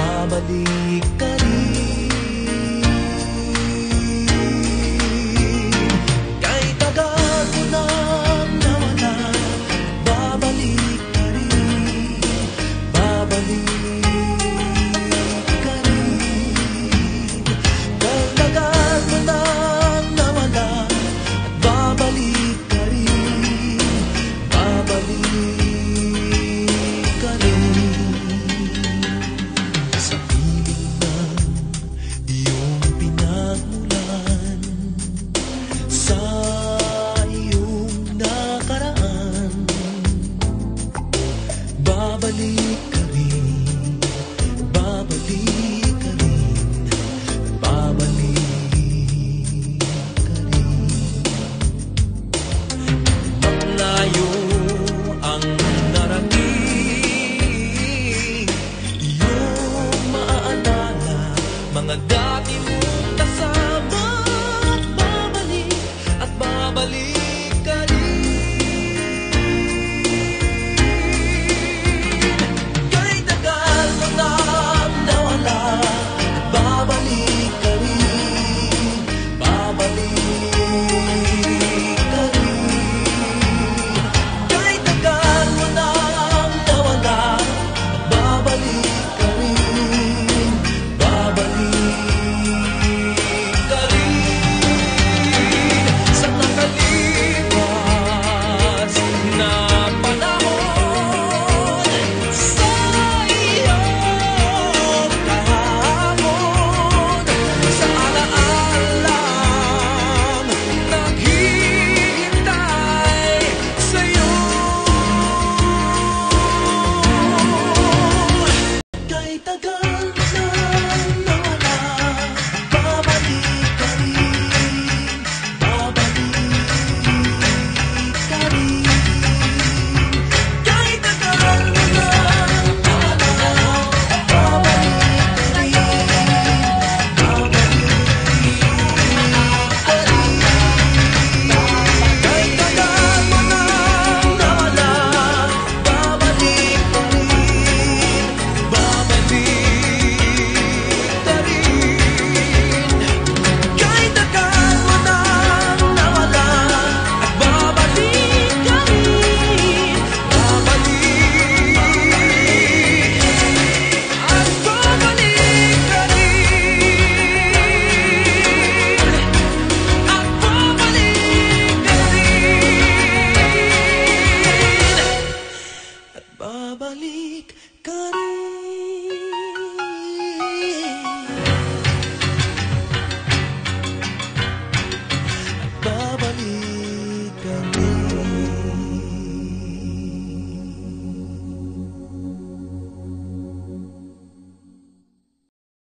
babalik ka rin. Kahit tagal ko nang nawala, babalik ka rin, babalik ka rin. Kahit tagal ko nang nawala, at babalik ka rin, babalik ka rin. Sa piling ng iyong pinagmulan, sa iyong nakaraan, babalik ka rin, babalik ka rin, babalik ka rin. Malayo ang narating, iyong maaalala mga dati mong kasama, at babalik ka rin. Kahit tagal mo nang nawala, at babalik ka rin, babalik ka rin. Kahit tagal mo nang nawala, at babalik ka rin, babalik ka rin. Sa nakalipas na panahon, sa iyong kahapon, sa alaalang naghihintay sa'yo. Kahit tagal na